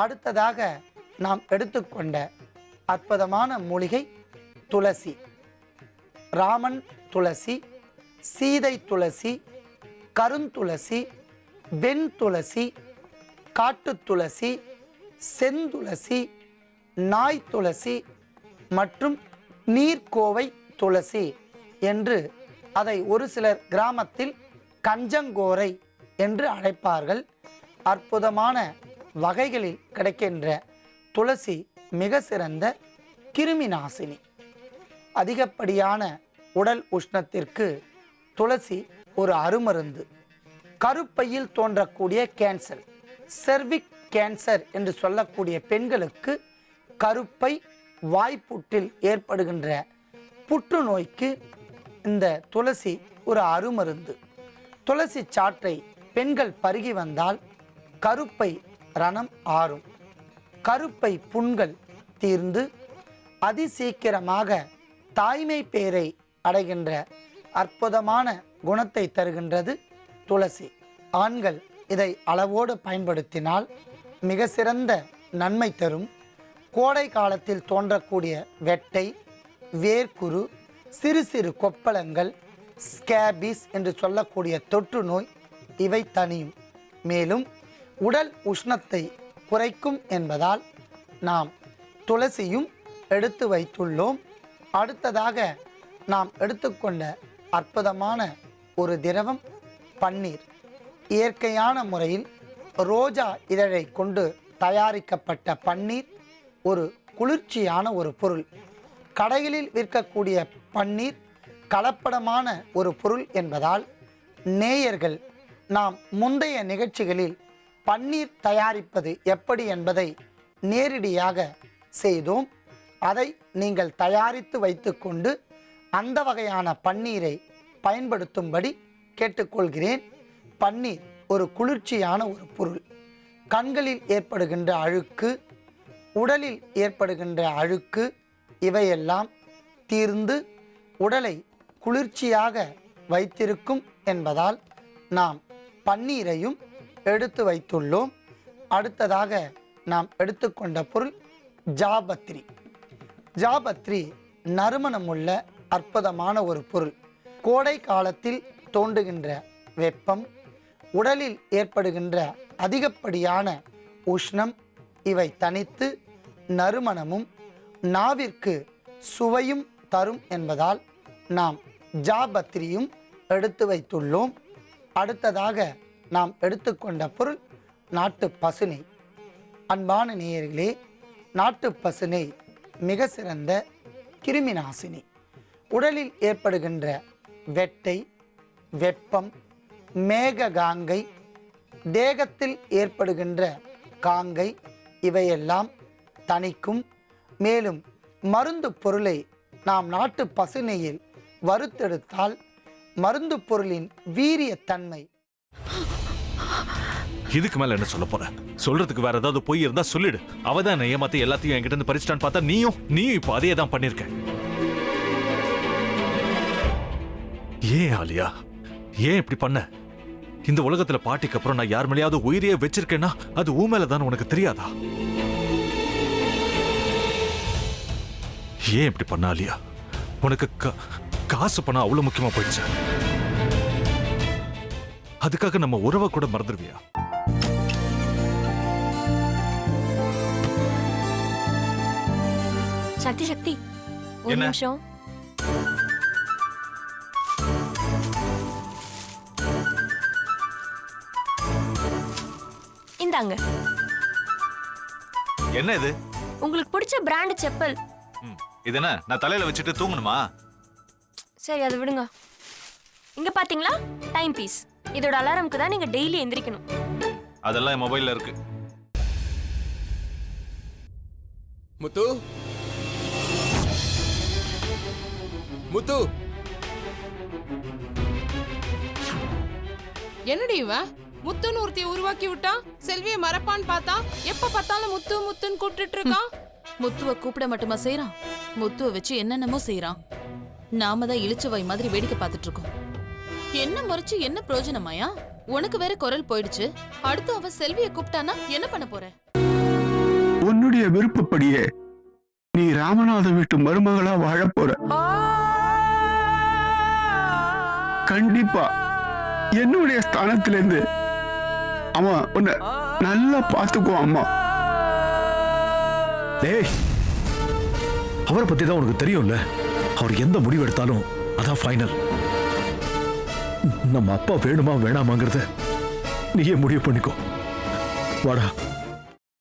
அடுத்ததாக நாம் எடுத்துக்கொண்ட அற்புதமான மூலிகை துளசி. ராமன் துளசி, சீதை துளசி, கருந்துளசி, வெண்துளசி, காட்டு துளசி, செந்துளசி, நாய் துளசி மற்றும் நீர்க்கோவை துளசி என்று அதை ஒரு சிலர் கிராமத்தில் கஞ்சங்கோரை என்று அழைப்பார்கள். அற்புதமான வகைகளில் கிடைக்கின்ற துளசி மிக சிறந்த கிருமி நாசினி. அதிகப்படியான உடல் உஷ்ணத்திற்கு துளசி ஒரு அருமருந்து. கருப்பையில் தோன்றக்கூடிய கேன்சர், செர்விக் கேன்சர் என்று சொல்லக்கூடிய பெண்களுக்கு கருப்பை வாய்ப்புற்றில் ஏற்படுகின்ற புற்றுநோய்க்கு இந்த துளசி ஒரு அருமருந்து. துளசி சாற்றை பெண்கள் பருகி வந்தால் கருப்பை ரணம் ஆறும், கருப்பை புண்கள் தீர்ந்து அதிசீக்கிரமாக தாய்மை பேரை அடைகின்ற அற்புதமான குணத்தை தருகின்றது துளசி. ஆண்கள் இதை அளவோடு பயன்படுத்தினால் மிக சிறந்த நன்மை தரும். கோடை காலத்தில் தோன்றக்கூடிய வெட்டை, வேர்க்குரு, சிறு சிறு கொப்பளங்கள், ஸ்கேபிஸ் என்று சொல்லக்கூடிய தொற்று நோய் இவை தணியும். மேலும் உடல் உஷ்ணத்தை குறைக்கும் என்பதால் நாம் துளசியும் எடுத்து வைத்துள்ளோம். அடுத்ததாக நாம் எடுத்துக்கொண்ட அற்புதமான ஒரு திரவம் பன்னீர். இயற்கையான முறையில் ரோஜா இதழை கொண்டு தயாரிக்கப்பட்ட பன்னீர் ஒரு குளிர்ச்சியான ஒரு பொருள். கடைகளில் விற்கக்கூடிய பன்னீர் கலப்படமான ஒரு பொருள் என்பதால் நேயர்கள் நாம் முந்தைய நிகழ்ச்சிகளில் பன்னீர் தயாரிப்பது எப்படி என்பதை நேரடியாக செய்தோம். அதை நீங்கள் தயாரித்து வைத்துக்கொண்டு அந்த வகையான பன்னீரை பயன்படுத்தும்படி கேட்டுக்கொள்கிறேன். பன்னீர் ஒரு குளிர்ச்சியான ஒரு பொருள். கண்களில் ஏற்படுகின்ற அழுக்கு, உடலில் ஏற்படுகின்ற அழுக்கு இவையெல்லாம் தீர்ந்து உடலை குளிர்ச்சியாக வைத்திருக்கும் என்பதால் நாம் பன்னீரையும் எடுத்து வைத்துள்ளோம். அடுத்ததாக நாம் எடுத்துக்கொண்ட பொருள் ஜாபத்ரி. ஜாபத்ரி நறுமணமுள்ள அற்புதமான ஒரு பொருள். கோடை காலத்தில் தோன்றுகின்ற வெப்பம், உடலில் ஏற்படுகின்ற அதிகப்படியான உஷ்ணம் இவை தணித்து நறுமணமும் நாவிற்கு சுவையும் தரும் என்பதால் நாம் ஜாபத்ரியும் எடுத்து வைத்துள்ளோம். அடுத்ததாக நாம் எடுத்துக்கொண்ட பொருள் நாட்டு பசுனை. அன்பான நேயர்களே, நாட்டு பசுனை மிக சிறந்த கிருமி நாசினி. உடலில் ஏற்படுகின்ற வெட்டை, வெப்பம், மேக காங்கை, தேகத்தில் ஏற்படுகின்ற காங்கை இவையெல்லாம் தணிக்கும். மேலும் மருந்து பொருளை நாம் நாட்டு பசுனையில் வறுத்தெடுத்தால் மருந்து பொருளின் வீரியத்தன்மை. இதுக்கு மேல என்ன சொல்ல போற? சொல்றதுக்கு வேற ஏதாவது பொய் இருந்தா சொல்லிடு. அவதான் ஏமாத்தி எல்லாத்தையும் என்கிட்ட இருந்து பறிச்சிட்டான்னு பார்த்தா நீயும் இப்போ அதே தான் பண்ணிருக்க. ஏன் ஆலியா, ஏன் இப்படி பண்ண? இந்த உலகத்துல பாட்டிக்கு அப்புறம் நான் யார் மேலேயாவது உயிரையே வச்சிருக்கேன்னா அது ஊ மேலதான் உனக்கு தெரியாதா? ஏன் இப்படி பண்ண ஆலியா? உனக்கு காசு பணம் அவ்வளவு முக்கியமா போயிடுச்சு. அதுக்காக நம்ம உறவை கூட மறந்துடுவியா? சக்தி சக்தி, ஒரு நிமிஷம். இந்தாங்க. என்ன இது? உங்களுக்கு பிடிச்ச பிராண்ட் செப்பல். இது என்ன, நான் தலையில வச்சுட்டு தூங்கணுமா? சரி, அதை விடுங்க. இங்க பாத்தீங்களா, டைம் பீஸ். இதோட அலாரம்க்கு தான் நீங்க டெய்லி எந்திரிக்கணும். அதெல்லாம் என் மொபைல்ல இருக்கு. முத்து, முத்து, என்னடி இவன் முத்துன்னு ஒருத்திய உருவாக்கி விட்டா? செல்வியை மறப்பான்னு பார்த்தா எப்ப பார்த்தாலும் முத்து முத்துன்னு கூப்பிட்டு இருக்கான். முத்துவ கூப்பிட மட்டுமா செய்யறான், முத்துவ வச்சு என்னென்னமோ செய்யறான். நாம தான் இழிச்சவாய் மாதிரி வேடிக்கை பார்த்துட்டு இருக்கோம். என்ன முறைச்சு என்ன பிரயோஜனமாயா? உனக்கு வேற குரல் போயிடுச்சு. அடுத்து அவ செல்வியை கூப்பிட்டானா என்ன பண்ண போற? என்னுடைய விருப்பப்படியே நீ ராமநாத வீட்டு மருமகளா வாழ போற. கண்டிப்பா என்னுடைய ஸ்தானத்திலிருந்து அவன் உன்னை நல்லா பார்த்துக்குவான் அம்மா. டேய், அவரை பத்தி தான் உனக்கு தெரியும்ல. அவர் எந்த முடிவு எடுத்தாலும் அதான் ஃபைனல். நம்ம அப்பா வேணுமா வேணாமாங்கிறத நீயே முடிவு பண்ணிக்கோ. வாடா.